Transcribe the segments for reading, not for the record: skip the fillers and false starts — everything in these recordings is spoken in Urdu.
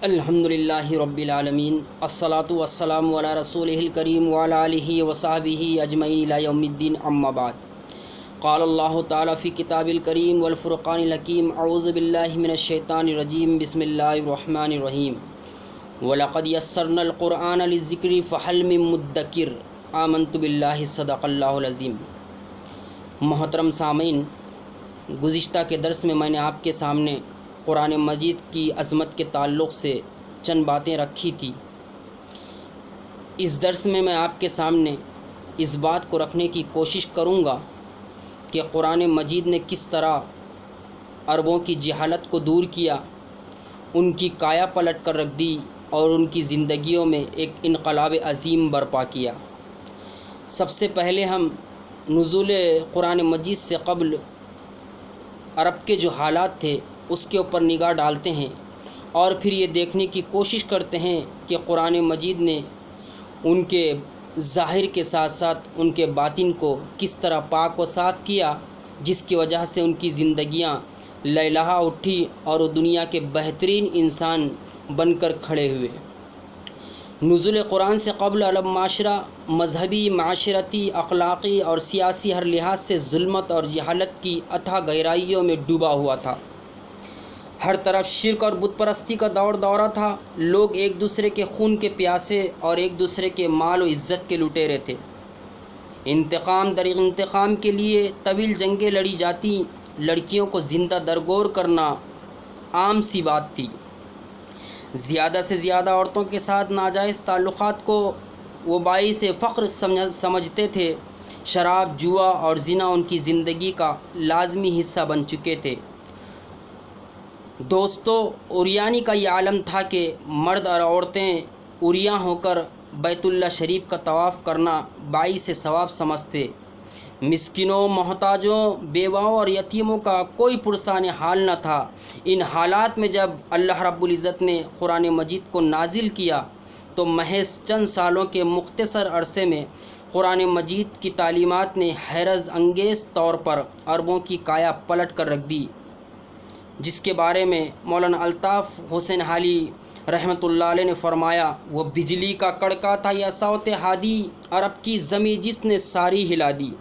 الحمدللہ رب العالمین الصلاۃ والسلام علی رسولہ الکریم وعلی آلہ وصحبہ اجمعین الی یوم الدین اما بعد قال اللہ تعالی فی کتاب الکریم والفرقان الحکیم اعوذ باللہ من الشیطان الرجیم بسم اللہ الرحمن الرحیم وَلَقَدْ يَسَّرْنَا الْقُرْآنَ لِلذِّكْرِ فَهَلْ مِن مُدَّكِرٍ آمنت باللہ صدق اللہ العظیم۔ محترم سامعین، گزشتہ کے درس میں نے آپ کے سامنے قرآن مجید کی عظمت کے تعلق سے چند باتیں رکھی تھی۔ اس درس میں آپ کے سامنے اس بات کو رکھنے کی کوشش کروں گا کہ قرآن مجید نے کس طرح عربوں کی جہالت کو دور کیا، ان کی کایا پلٹ کر رکھ دی اور ان کی زندگیوں میں ایک انقلاب عظیم برپا کیا۔ سب سے پہلے ہم نزول قرآن مجید سے قبل عرب کے جو حالات تھے اس کے اوپر نگاہ ڈالتے ہیں اور پھر یہ دیکھنے کی کوشش کرتے ہیں کہ قرآن مجید نے ان کے ظاہر کے ساتھ ساتھ ان کے باطن کو کس طرح پاک و صاف کیا، جس کی وجہ سے ان کی زندگیاں لہلہا اٹھی اور وہ دنیا کے بہترین انسان بن کر کھڑے ہوئے۔ نزول قرآن سے قبل عرب معاشرہ مذہبی، معاشرتی، اخلاقی اور سیاسی ہر لحاظ سے ظلمت اور جہالت کی اتھاہ گہرائیوں میں ڈوبا ہوا تھا۔ ہر طرف شرک اور بت پرستی کا دورہ تھا۔ لوگ ایک دوسرے کے خون کے پیاسے اور ایک دوسرے کے مال و عزت کے لٹیرے تھے۔ انتقام در انتقام کے لیے طویل جنگیں لڑی جاتی، لڑکیوں کو زندہ درگور کرنا عام سی بات تھی۔ زیادہ سے زیادہ عورتوں کے ساتھ ناجائز تعلقات کو وہ باعث فخر سمجھتے تھے۔ شراب، جوا اور زنا ان کی زندگی کا لازمی حصہ بن چکے تھے۔ دوستو، عریانی کا یہ عالم تھا کہ مرد اور عورتیں عریاں ہو کر بیت اللہ شریف کا طواف کرنا باعث ثواب سمجھتے۔ مسکینوں، محتاجوں، بیواؤں اور یتیموں کا کوئی پرسان حال نہ تھا۔ ان حالات میں جب اللہ رب العزت نے قرآن مجید کو نازل کیا تو محض چند سالوں کے مختصر عرصے میں قرآن مجید کی تعلیمات نے حیرت انگیز طور پر عربوں کی کایا پلٹ کر رکھ دی، جس کے بارے میں مولانا الطاف حسین حالی رحمۃ اللہ علیہ نے فرمایا، وہ بجلی کا کڑکا تھا یا صوت ہادی، عرب کی زمین جس نے ساری ہلا دی۔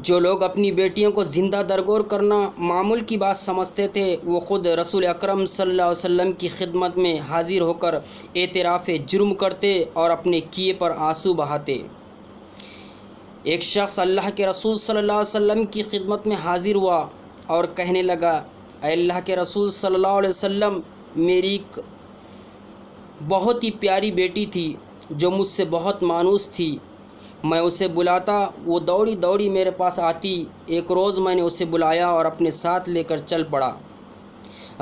جو لوگ اپنی بیٹیوں کو زندہ درگور کرنا معمول کی بات سمجھتے تھے، وہ خود رسول اکرم صلی اللہ علیہ وسلم کی خدمت میں حاضر ہو کر اعتراف جرم کرتے اور اپنے کیے پر آنسو بہاتے۔ ایک شخص اللہ کے رسول صلی اللہ علیہ وسلم کی خدمت میں حاضر ہوا اور کہنے لگا، اے اللہ کے رسول صلی اللہ علیہ وسلم، میری ایک بہت ہی پیاری بیٹی تھی جو مجھ سے بہت مانوس تھی۔ میں اسے بلاتا، وہ دوڑی دوڑی میرے پاس آتی۔ ایک روز میں نے اسے بلایا اور اپنے ساتھ لے کر چل پڑا۔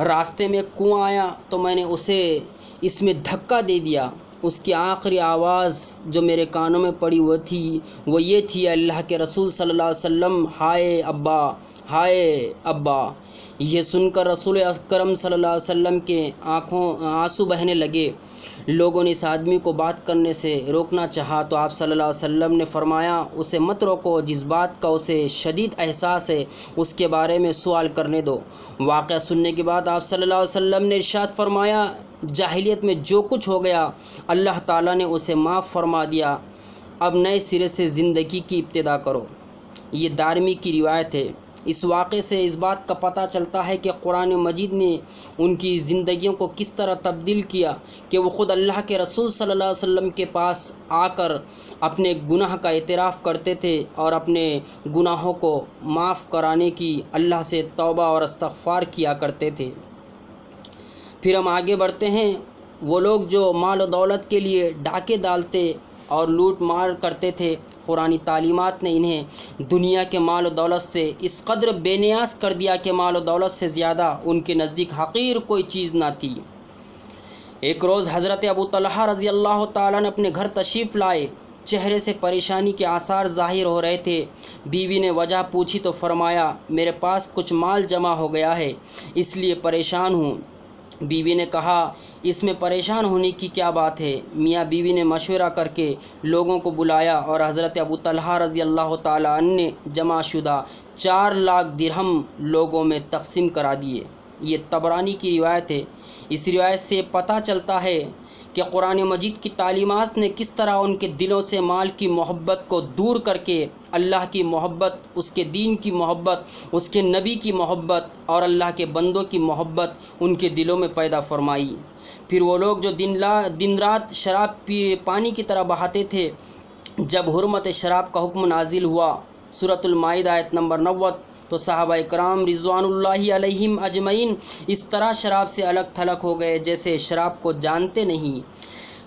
راستے میں ایک کنواں آیا تو میں نے اسے اس میں دھکا دے دیا۔ اس کی آخری آواز جو میرے کانوں میں پڑی وہ یہ تھی، اے اللہ کے رسول صلی اللہ علیہ وسلم، ہائے ابا، ہائے ابا۔ یہ سن کر رسول اکرم صلی اللہ علیہ وسلم کے آنسو بہنے لگے۔ لوگوں نے اس آدمی کو بات کرنے سے روکنا چاہا تو آپ صلی اللہ علیہ وسلم نے فرمایا، اسے مت روکو، جس بات کا اسے شدید احساس ہے اس کے بارے میں سوال کرنے دو۔ واقعہ سننے کے بعد آپ صلی اللہ علیہ وسلم نے ارشاد فرمایا، جاہلیت میں جو کچھ ہو گیا اللہ تعالیٰ نے اسے معاف فرما دیا، اب نئے سرے سے زندگی کی ابتدا کرو۔ یہ دارمی کی روایت ہے۔ اس واقعے سے اس بات کا پتہ چلتا ہے کہ قرآن مجید نے ان کی زندگیوں کو کس طرح تبدیل کیا کہ وہ خود اللہ کے رسول صلی اللہ علیہ وسلم کے پاس آ کر اپنے گناہ کا اعتراف کرتے تھے اور اپنے گناہوں کو معاف کرانے کی اللہ سے توبہ اور استغفار کیا کرتے تھے۔ پھر ہم آگے بڑھتے ہیں۔ وہ لوگ جو مال و دولت کے لیے ڈاکے ڈالتے اور لوٹ مار کرتے تھے، قرآنی تعلیمات نے انہیں دنیا کے مال و دولت سے اس قدر بے نیاز کر دیا کہ مال و دولت سے زیادہ ان کے نزدیک حقیر کوئی چیز نہ تھی۔ ایک روز حضرت ابو طلحہ رضی اللہ تعالیٰ نے اپنے گھر تشریف لائے۔ چہرے سے پریشانی کے آثار ظاہر ہو رہے تھے۔ بیوی نے وجہ پوچھی تو فرمایا، میرے پاس کچھ مال جمع ہو گیا ہے، اس لیے پریشان ہوں۔ بیوی نے کہا، اس میں پریشان ہونے کی کیا بات ہے؟ میاں بیوی نے مشورہ کر کے لوگوں کو بلایا اور حضرت ابو طلحہ رضی اللہ تعالیٰ عنہ نے جمع شدہ 4 لاکھ درہم لوگوں میں تقسیم کرا دیے۔ یہ طبرانی کی روایت ہے۔ اس روایت سے پتہ چلتا ہے کہ قرآن مجید کی تعلیمات نے کس طرح ان کے دلوں سے مال کی محبت کو دور کر کے اللہ کی محبت، اس کے دین کی محبت، اس کے نبی کی محبت اور اللہ کے بندوں کی محبت ان کے دلوں میں پیدا فرمائی۔ پھر وہ لوگ جو دن رات شراب پانی کی طرح بہاتے تھے، جب حرمت شراب کا حکم نازل ہوا، سورۃ المائدہ آیت نمبر 90، تو صحابہ کرام رضوان اللہ علیہم اجمعین اس طرح شراب سے الگ تھلگ ہو گئے جیسے شراب کو جانتے نہیں۔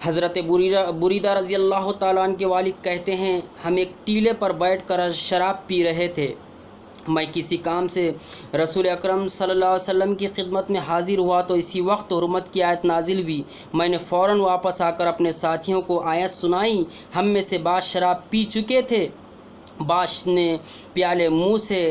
حضرت بریدہ رضی اللہ تعالیٰ عنہ کے والد کہتے ہیں، ہم ایک ٹیلے پر بیٹھ کر شراب پی رہے تھے۔ میں کسی کام سے رسول اکرم صلی اللہ علیہ وسلم کی خدمت میں حاضر ہوا تو اسی وقت حرمت کی آیت نازل ہوئی۔ میں نے فوراً واپس آ کر اپنے ساتھیوں کو آیت سنائی۔ ہم میں سے بعض شراب پی چکے تھے، بعض نے پیالے منہ سے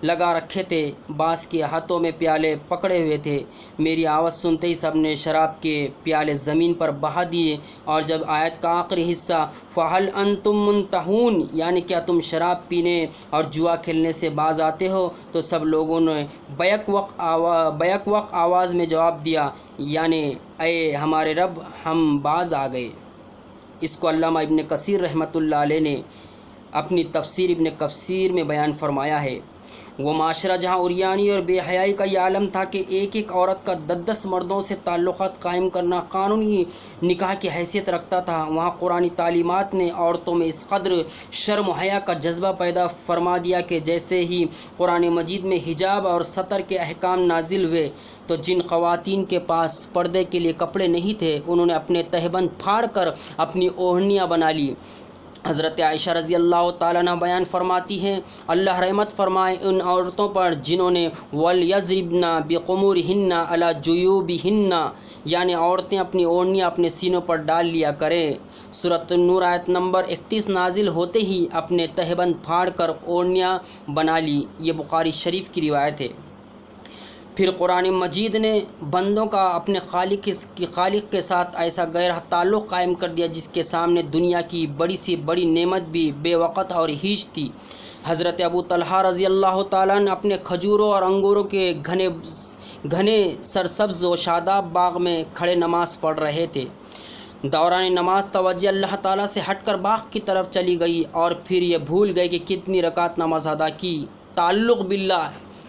لگا رکھے تھے، بعض کے ہاتھوں میں پیالے پکڑے ہوئے تھے۔ میری آواز سنتے ہی سب نے شراب کے پیالے زمین پر بہا دیے، اور جب آیت کا آخری حصہ فَهَلْ أَنْتُمْ مُنْتَهُونَ یعنی کیا تم شراب پینے اور جوا کھیلنے سے باز آتے ہو، تو سب لوگوں نے بیک وقت آواز میں جواب دیا، یعنی اے ہمارے رب، ہم باز آ گئے۔ اس کو علامہ ابن کثیر رحمۃ اللہ علیہ نے اپنی تفسیر ابن کثیر میں بیان فرمایا ہے۔ وہ معاشرہ جہاں عریانی اور بے حیائی کا یہ عالم تھا کہ ایک ایک عورت کا 10 مردوں سے تعلقات قائم کرنا قانونی نکاح کی حیثیت رکھتا تھا، وہاں قرآنی تعلیمات نے عورتوں میں اس قدر شرم و حیا کا جذبہ پیدا فرما دیا کہ جیسے ہی قرآن مجید میں حجاب اور ستر کے احکام نازل ہوئے تو جن خواتین کے پاس پردے کے لیے کپڑے نہیں تھے، انہوں نے اپنے تہبند پھاڑ کر اپنی اوڑھنیاں بنا لی۔ حضرت عائشہ رضی اللہ تعالیٰ عنہ بیان فرماتی ہیں، اللہ رحمت فرمائے ان عورتوں پر جنہوں نے وَلْيَضْرِبْنَ بِخُمُورِهِنَّ عَلَى جُيُوبِهِنَّ یعنی عورتیں اپنی اوڑھنیاں اپنے سینوں پر ڈال لیا کریں۔ سورۃ النور آیت نمبر 31 نازل ہوتے ہی اپنے تہبند پھاڑ کر اوڑھنیاں بنا لی۔ یہ بخاری شریف کی روایت ہے۔ پھر قرآن مجید نے بندوں کا اپنے خالق کے ساتھ ایسا گہرا تعلق قائم کر دیا جس کے سامنے دنیا کی بڑی سی بڑی نعمت بھی بے وقت اور ہیچ تھی۔ حضرت ابو طلحہ رضی اللہ تعالیٰ عنہ اپنے کھجوروں اور انگوروں کے گھنے سرسبز و شاداب باغ میں کھڑے نماز پڑھ رہے تھے۔ دوران نماز توجہ اللہ تعالیٰ سے ہٹ کر باغ کی طرف چلی گئی اور پھر یہ بھول گئے کہ کتنی رکعت نماز ادا کی۔ تعلق باللہ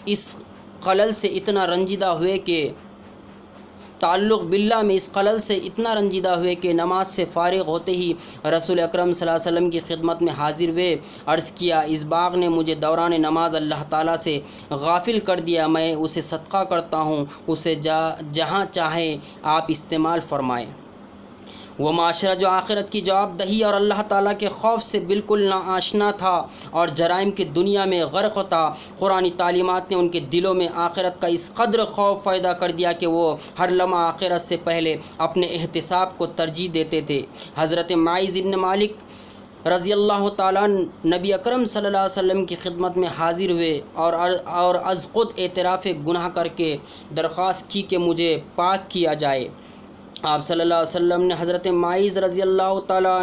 اس خلل سے اتنا رنجیدہ ہوئے کہ نماز سے فارغ ہوتے ہی رسول اکرم صلی اللہ علیہ وسلم کی خدمت میں حاضر ہوئے۔ عرض کیا، اس باغ نے مجھے دوران نماز اللہ تعالیٰ سے غافل کر دیا، میں اسے صدقہ کرتا ہوں، اسے جہاں چاہیں آپ استعمال فرمائیں۔ وہ معاشرہ جو آخرت کی جواب دہی اور اللہ تعالیٰ کے خوف سے بالکل ناآشنا تھا اور جرائم کی دنیا میں غرق تھا، قرآنی تعلیمات نے ان کے دلوں میں آخرت کا اس قدر خوف پیدا کر دیا کہ وہ ہر لمحہ آخرت سے پہلے اپنے احتساب کو ترجیح دیتے تھے۔ حضرت معاذ ابن مالک رضی اللہ تعالیٰ نبی اکرم صلی اللہ علیہ وسلم کی خدمت میں حاضر ہوئے اور از خود اعتراف گناہ کر کے درخواست کی کہ مجھے پاک کیا جائے۔ آپ صلی اللہ علیہ وسلم نے حضرت معاذ رضی اللہ تعالیٰ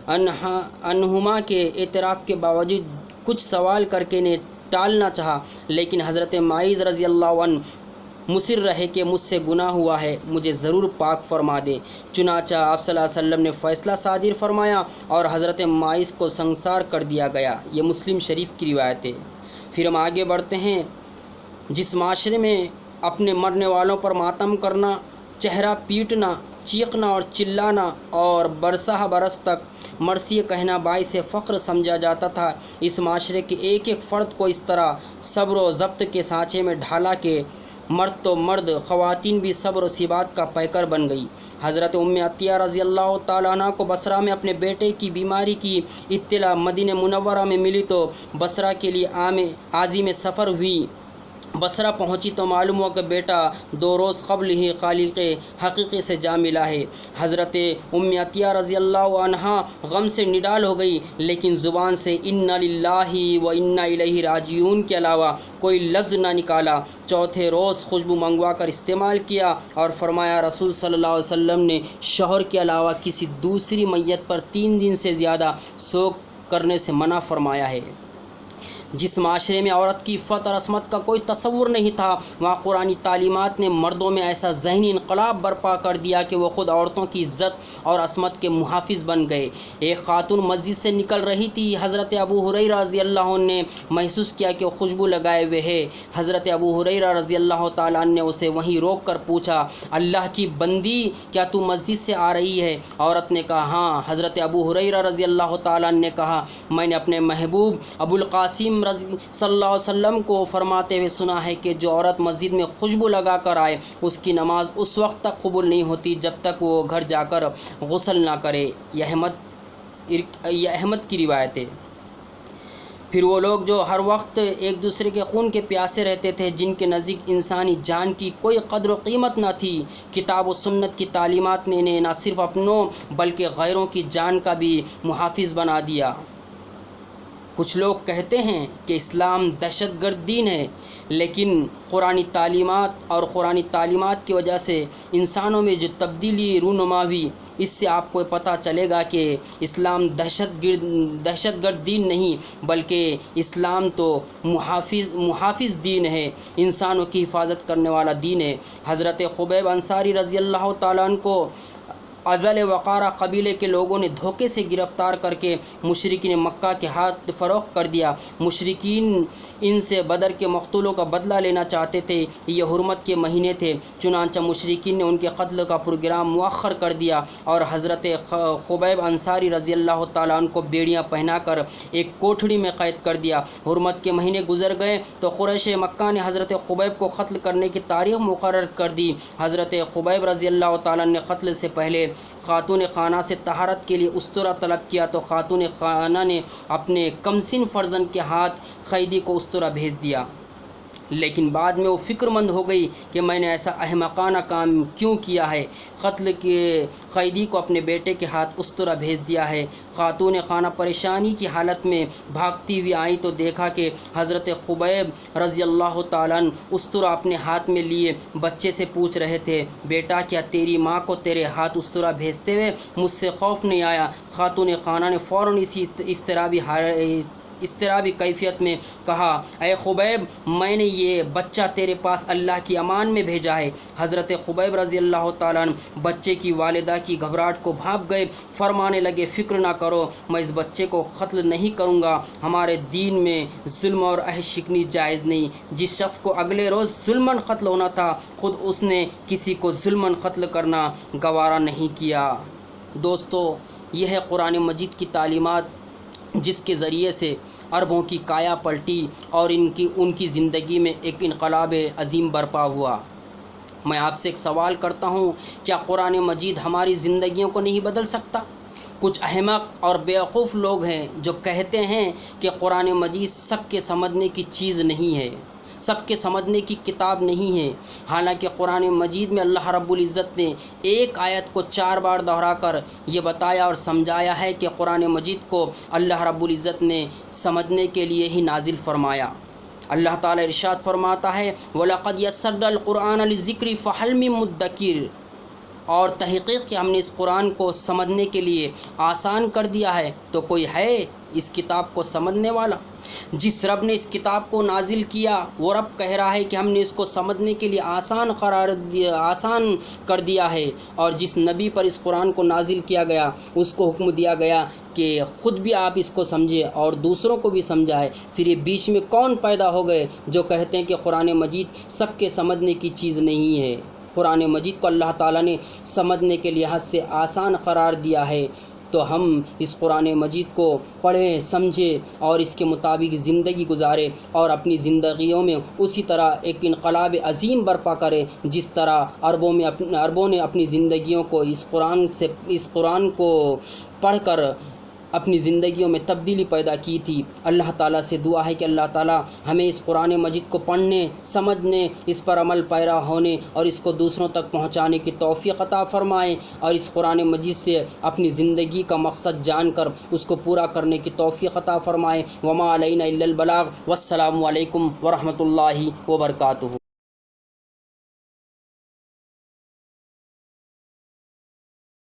عنہما کے اعتراف کے باوجود کچھ سوال کر کے انہیں ٹالنا چاہا، لیکن حضرت معاذ رضی اللہ عنہ مصر رہے کہ مجھ سے گناہ ہوا ہے، مجھے ضرور پاک فرما دیں۔ چنانچہ آپ صلی اللہ علیہ وسلم نے فیصلہ صادر فرمایا اور حضرت معاذ کو سنگسار کر دیا گیا۔ یہ مسلم شریف کی روایت ہے۔ پھر ہم آگے بڑھتے ہیں۔ جس معاشرے میں اپنے مرنے والوں پر ماتم کرنا، چہرہ پیٹنا، چیخنا اور چلانا اور برسہ برس تک مرثیہ کہنا باعث فخر سمجھا جاتا تھا، اس معاشرے کے ایک ایک فرد کو اس طرح صبر و ضبط کے سانچے میں ڈھالا کہ مرد تو مرد، خواتین بھی صبر و ثبات کا پیکر بن گئی۔ حضرت عطیہ رضی اللہ تعالیٰ عنہ کو بصرہ میں اپنے بیٹے کی بیماری کی اطلاع مدینہ منورہ میں ملی تو بصرہ کے لیے عازم سفر ہوئی۔ بصرہ پہنچی تو معلوم ہوا کہ بیٹا 2 روز قبل ہی خالق حقیقی سے جا ملا ہے۔ حضرت عطیہ رضی اللہ عنہا غم سے نڈال ہو گئی، لیکن زبان سے انا للہ و انا الیہ راجعون کے علاوہ کوئی لفظ نہ نکالا۔ چوتھے روز خوشبو منگوا کر استعمال کیا اور فرمایا، رسول صلی اللہ علیہ وسلم نے شوہر کے علاوہ کسی دوسری میت پر 3 دن سے زیادہ سوگ کرنے سے منع فرمایا ہے۔ جس معاشرے میں عورت کی عفت اور عصمت کا کوئی تصور نہیں تھا، وہاں قرآنی تعلیمات نے مردوں میں ایسا ذہنی انقلاب برپا کر دیا کہ وہ خود عورتوں کی عزت اور عصمت کے محافظ بن گئے۔ ایک خاتون مسجد سے نکل رہی تھی، حضرت ابو ہریرہ رضی اللہ عنہ نے محسوس کیا کہ وہ خوشبو لگائے ہوئے ہے۔ حضرت ابو ہریرہ رضی اللہ تعالیٰ عنہ نے اسے وہیں روک کر پوچھا، اللہ کی بندی، کیا تو مسجد سے آ رہی ہے؟ عورت نے کہا ہاں۔ حضرت ابو ہریرہ رضی اللہ تعالیٰ عنہ نے کہا، میں نے اپنے محبوب ابو القاسم صلی اللہ علیہ وسلم کو فرماتے ہوئے سنا ہے کہ جو عورت مسجد میں خوشبو لگا کر آئے اس کی نماز اس وقت تک قبول نہیں ہوتی جب تک وہ گھر جا کر غسل نہ کرے۔ یہ احمد کی روایت ہے۔ پھر وہ لوگ جو ہر وقت ایک دوسرے کے خون کے پیاسے رہتے تھے، جن کے نزدیک انسانی جان کی کوئی قدر و قیمت نہ تھی، کتاب و سنت کی تعلیمات نے انہیں نہ صرف اپنوں بلکہ غیروں کی جان کا بھی محافظ بنا دیا۔ کچھ لوگ کہتے ہیں کہ اسلام دہشت گرد دین ہے، لیکن قرآنی تعلیمات کی وجہ سے انسانوں میں جو تبدیلی رونما ہوئی، اس سے آپ کو پتہ چلے گا کہ اسلام دہشت گرد دین نہیں بلکہ اسلام تو محافظ دین ہے، انسانوں کی حفاظت کرنے والا دین ہے۔ حضرت خبیب انصاری رضی اللہ تعالیٰ عنہ کو ازل وقارہ قبیلے کے لوگوں نے دھوکے سے گرفتار کر کے مشرکین مکہ کے ہاتھ فروخت کر دیا۔ مشرکین ان سے بدر کے مقتولوں کا بدلہ لینا چاہتے تھے، یہ حرمت کے مہینے تھے، چنانچہ مشرکین نے ان کے قتل کا پروگرام مؤخر کر دیا اور حضرت خبیب انصاری رضی اللہ تعالیٰ عنہ کو بیڑیاں پہنا کر ایک کوٹھڑی میں قید کر دیا۔ حرمت کے مہینے گزر گئے تو قریش مکہ نے حضرت خبیب کو قتل کرنے کی تاریخ مقرر کر دی۔ حضرت خبیب رضی اللہ تعالیٰ عنہ نے قتل سے پہلے خاتون خانہ سے طہارت کے لیے استرا طلب کیا تو خاتون خانہ نے اپنے کمسن فرزند کے ہاتھ قیدی کو استرا بھیج دیا، لیکن بعد میں وہ فکر مند ہو گئی کہ میں نے ایسا احمقانہ کام کیوں کیا ہے، قتل کے قیدی کو اپنے بیٹے کے ہاتھ استرا بھیج دیا ہے۔ خاتون خانہ پریشانی کی حالت میں بھاگتی ہوئی آئی تو دیکھا کہ حضرت خبیب رضی اللہ تعالیٰ عنہ استرا اپنے ہاتھ میں لیے بچے سے پوچھ رہے تھے، بیٹا کیا تیری ماں کو تیرے ہاتھ استرا بھیجتے ہوئے مجھ سے خوف نہیں آیا؟ خاتون خانہ نے فوراً اسی اضطرابی کیفیت میں کہا، اے خبیب، میں نے یہ بچہ تیرے پاس اللہ کی امان میں بھیجا ہے۔ حضرت خبیب رضی اللہ تعالیٰ عنہ بچے کی والدہ کی گھبراہٹ کو بھانپ گئے، فرمانے لگے، فکر نہ کرو، میں اس بچے کو قتل نہیں کروں گا، ہمارے دین میں ظلم اور عہد شکنی جائز نہیں۔ جس شخص کو اگلے روز ظلماً قتل ہونا تھا، خود اس نے کسی کو ظلماً قتل کرنا گوارا نہیں کیا۔ دوستو، یہ ہے قرآن مجید کی تعلیمات جس کے ذریعے سے عربوں کی کایا پلٹی اور ان کی زندگی میں ایک انقلاب عظیم برپا ہوا۔ میں آپ سے ایک سوال کرتا ہوں، کیا قرآن مجید ہماری زندگیوں کو نہیں بدل سکتا؟ کچھ احمق اور بیوقوف لوگ ہیں جو کہتے ہیں کہ قرآن مجید سب کے سمجھنے کی چیز نہیں ہے، سب کے سمجھنے کی کتاب نہیں ہے، حالانکہ قرآن مجید میں اللہ رب العزت نے ایک آیت کو 4 بار دہرا کر یہ بتایا اور سمجھایا ہے کہ قرآن مجید کو اللہ رب العزت نے سمجھنے کے لیے ہی نازل فرمایا۔ اللہ تعالیٰ ارشاد فرماتا ہے، وَلَقَدْ يَسَّرْنَا الْقُرْآنَ لِلذِّكْرِ فَهَلْ مِن مُدَّكِرٍ، اور تحقیق کہ ہم نے اس قرآن کو سمجھنے کے لیے آسان کر دیا ہے، تو کوئی ہے اس کتاب کو سمجھنے والا؟ جس رب نے اس کتاب کو نازل کیا وہ رب کہہ رہا ہے کہ ہم نے اس کو سمجھنے کے لیے آسان کر دیا ہے، اور جس نبی پر اس قرآن کو نازل کیا گیا اس کو حکم دیا گیا کہ خود بھی آپ اس کو سمجھے اور دوسروں کو بھی سمجھائے۔ پھر یہ بیچ میں کون پیدا ہو گئے جو کہتے ہیں کہ قرآن مجید سب کے سمجھنے کی چیز نہیں ہے؟ قرآن مجید کو اللہ تعالیٰ نے سمجھنے کے لحاظ سے آسان قرار دیا ہے، تو ہم اس قرآن مجید کو پڑھیں، سمجھیں اور اس کے مطابق زندگی گزاریں اور اپنی زندگیوں میں اسی طرح ایک انقلاب عظیم برپا کریں جس طرح عربوں نے اپنی زندگیوں کو اس قرآن کو پڑھ کر اپنی زندگیوں میں تبدیلی پیدا کی تھی۔ اللہ تعالیٰ سے دعا ہے کہ اللہ تعالیٰ ہمیں اس قرآن مجید کو پڑھنے، سمجھنے، اس پر عمل پیرا ہونے اور اس کو دوسروں تک پہنچانے کی توفیق عطا فرمائے، اور اس قرآن مجید سے اپنی زندگی کا مقصد جان کر اس کو پورا کرنے کی توفیق عطا فرمائے۔ وما علینا الا البلاغ، والسلام علیکم ورحمۃ اللہ وبرکاتہ۔